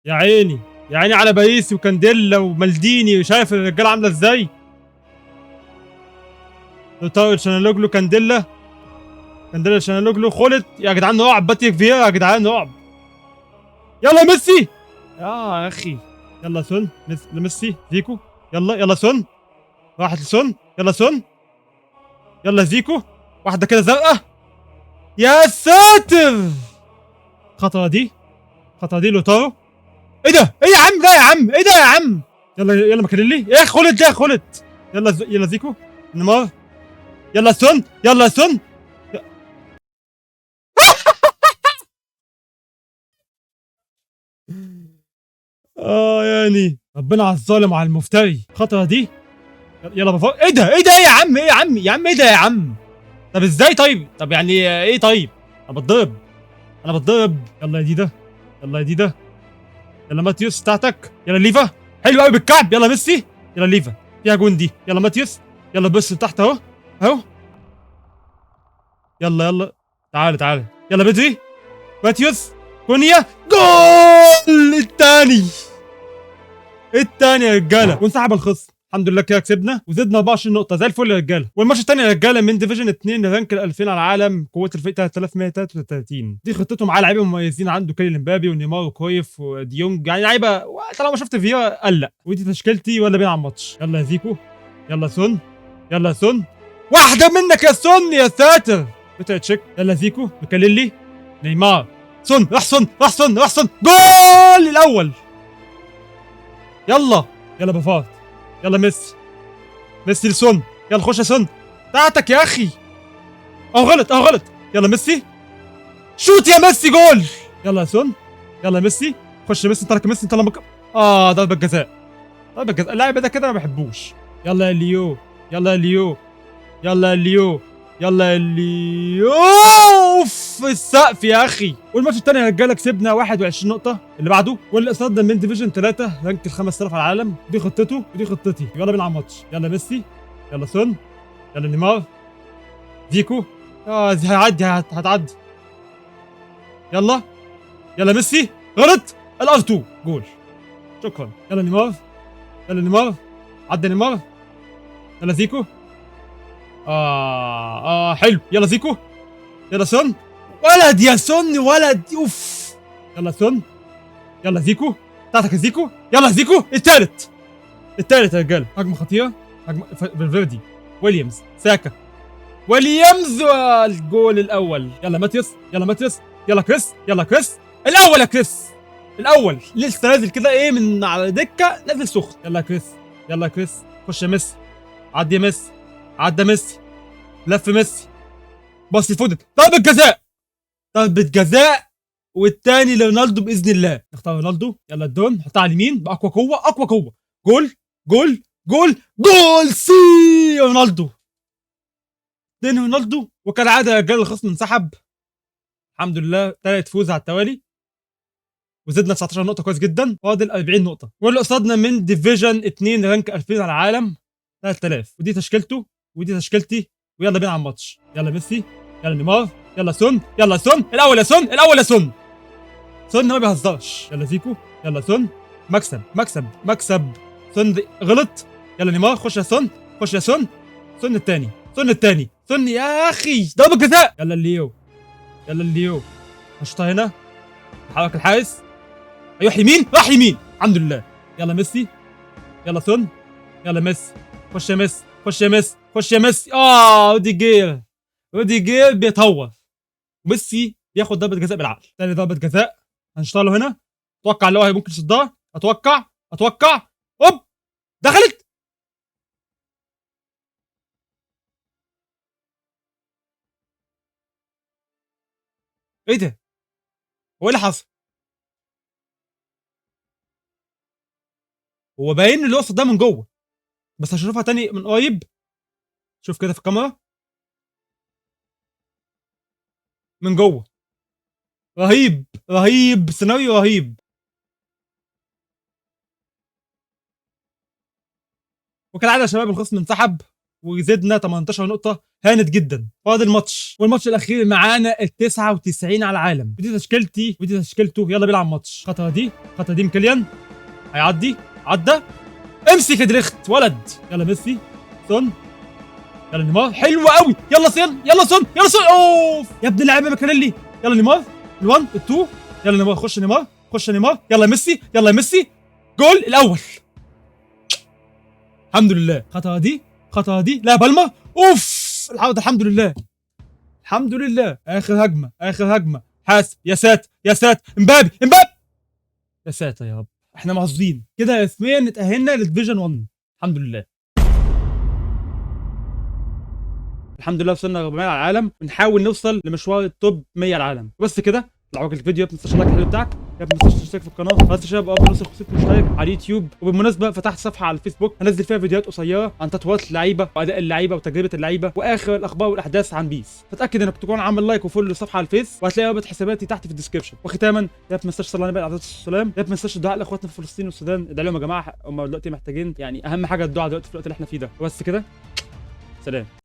يا عيني، يا عيني على باريسي وكانديلا ومالديني. شايف الرجاله عامله ازاي؟ لوتارو شانالوجلو، كانديلا، كانديلا شانالوجلو، خلط يا جدعان. رعب باتيك فيرا يا جدعان، رعب. يلا ميسي. يا اخي. يلا سون، ميسي زيكو. يلا يلا سون. راحت لسون. يلا سون. يلا زيكو. واحده كده زرقاء. يا ساتر. خطره دي، خطره دي لوتارو. ايه ده؟ ايه يا عم؟ لا يا عم، ايه ده يا عم؟ يلا يلا ماكاريلي. ايه خلط ده؟ خلط. يلا يلا زيكو. نيمار. يلا سون. يلا سون. يعني ربنا على الظالم وعلى المفتري. الخطره دي. يلا بفوق. ايه ده؟ ايه ده؟ ايه يا عم؟ ايه يا عم؟ يا عم ايه ده يا عم؟ طب ازاي طيب؟ طب يعني ايه طيب؟ انا بتضرب، انا بتضرب. يلا يا ديدا. يلا يا ديدا. يلا ماتيوس بتاعتك. يلا ليفا. حلو قوي بالكعب. يلا ميسي. يلا ليفا. فيها جون دي. يلا ماتيوس. يلا بص تحت اهو. اهو. يلا يلا. تعال تعال. يلا بدري. ماتيوس. كونيا. جول الثاني. الثاني يا رجاله، وانسحب الخصم. الحمد لله كده كسبنا وزدنا 24 نقطه زي الفل يا رجاله. والماتش الثاني يا رجاله من ديفيجن 2 رانك ال 2000 على العالم، قوه الفريق 3133. دي خطتهم على لعيبه مميزين، عنده كيليان امبابي ونيمار وكرويف وديونج، يعني لعيبه طالما شفت فيها قلق. ودي تشكيلتي ولا بينا على الماتش. يلا يا زيكو. يلا سون. يلا سون. واحده منك يا سون، يا ساتر. بتاع تشيك. يلا زيكو. مكليلي. نيمار. سون. راح سون. راح سون. راح سون. جول الاول. يلا. يلا بفاط. يلا ميسي. ميسي لسون. يلا خش يا سون. بتاعتك يا اخي. اه غلط، اه غلط. يلا ميسي. شوت يا ميسي، جول. يلا يا سون. يلا ميسي. خش ميسي. انت لك ميسي. انت لما ضربة جزاء. ضربة جزاء. اللاعب ده كده ما بحبوش. يلا يا ليو. يلا يا ليو. يلا يا ليو. يلا يا ليو. اوف السقف يا اخي. والماتش الثاني يا رجاله كسبنا 21 نقطه. اللي بعده واللي قصادنا من ديفيجن 3 رانك ال 5000 على العالم. دي خطته ودي خطتي. يلا بينا على الماتش. يلا ميسي. يلا سون. يلا نيمار. فيكو. دي هيعدي، هتعدي. يلا. يلا ميسي. غلط. الار 2 جول. شكرا. يلا نيمار. يلا نيمار. عدى نيمار. يلا زيكو. حلو. يلا زيكو. يلا سون. ولد يا سون، ولد. اوف. يلا سون. يلا زيكو. بتاعتك يا زيكو. يلا زيكو. الثالث. الثالث يا رجاله. هجمه خطيره. هجمه فالفيردي. ويليامز. ساكا. ويليامز. الجول الاول. يلا ماتيوس. يلا ماتيوس. يلا كريس. يلا كريس. الاول يا كريس. الاول لسه نازل كده ايه من على دكه، نازل سخن. يلا كريس. يلا كريس. خش يا ميسي. عدي يا ميسي. عدى ميسي. لف ميسي. باص لفودن. ضربة جزاء. ضربة جزاء. والتاني لرونالدو باذن الله. نختار رونالدو. يلا الدون حطها على اليمين باقوى قوه، اقوى قوه. جول. جول. جول. جول سي. رونالدو. دين رونالدو. وكالعاده يا رجال الخصم انسحب. الحمد لله ثالث فوز على التوالي. وزدنا 19 نقطه، كويس جدا. فاضل 40 نقطه. واللي قصادنا من ديفيجن 2 رانك 2000 على العالم 3000. ودي تشكيلته ودي تشكيلتي. ويلا بينا على الماتش. يلا ميسي. يلا نيمار. يلا سون. يلا سون. الاول يا سون. الاول يا سون. سون ما بيهزرش. يلا زيكو. يلا سون. مكسب مكسب مكسب. سون غلط. يلا نيمار. خش يا سون. خش يا سون. سون الثاني. سون الثاني. سون يا اخي. ضربة جزاء. يلا الليو. يلا الليو. هشوطها هنا. حرك الحارس. ايوه يمين. راح يمين. الحمد لله. يلا ميسي. يلا سون. يلا ميسي. خش يا ميسي. خش يا ميسي. خش يا ميسي. روديجير. روديجير بيتهور. وميسي بياخد ضربة جزاء بالعقل. ثاني ضربة جزاء. هنشتغله هنا. اتوقع اللي هو هي ممكن يصدها. اتوقع. اوب. دخلت. ايه ده؟ هو ايه اللي حصل؟ هو باين اللي هو صدها من جوه. بس هشوفها تاني من قريب. شوف كده في الكاميرا. من جوه. رهيب رهيب، سيناريو رهيب. وكالعاده يا شباب الخصم انسحب. وزدنا 18 نقطه، هانت جدا. فاضل ماتش، والماتش الاخير معانا ال 99 على العالم. ودي تشكيلتي ودي تشكيلته. يلا بيلعب ماتش. خطوه دي مكليان هيعدي، عدى، امسك يا دريخت ولد. يلا ميسي، سون، يلا نيمار، حلو قوي. يلا سون، يلا سون، يلا سون. اوف يا ابن اللعيبه ماكاريلي. يلا نيمار، ال1 ال2. يلا نيمار، خش نيمار، خش نيمار. يلا ميسي، يلا ميسي، جول الاول. الحمد لله. خطوه دي لا بالما. اوف الحمد لله، الحمد لله. اخر هجمه، حاسب. يا ساتر امبابي. يا ساتر يا رب، احنا محظوظين كده رسميا اتأهلنا للديفيجن 1. الحمد لله. الحمد لله وصلنا 400 على العالم، بنحاول نوصل لمشوار التوب 100 على العالم. بس كده لو عجبك الفيديو ما تنساش اللايك الحلو بتاعك، ما تنساش تشترك في القناه. خلاص يا شباب قبل نوصل 500 مشترك على اليوتيوب. وبالمناسبه فتحت صفحه على الفيسبوك هنزل فيها فيديوهات قصيره عن تطويرات اللعيبه واداء اللعيبه وتجربه اللعيبه واخر الاخبار والاحداث عن بيس. فتاكد انك تكون عامل لايك وفولو للصفحه على الفيس، وهتلاقي رابط حساباتي تحت في الديسكربشن. وختاما ما تنساش تصلي على النبي عليه الصلاه والسلام. ما تنساش الدعاء لاخواتنا في فلسطين والسودان. ادعوا لهم يا جماعه، هم دلوقتي محتاجين، يعني اهم حاجه الدعاء دلوقتي في الوقت اللي احنا فيه ده. وبس كده، سلام.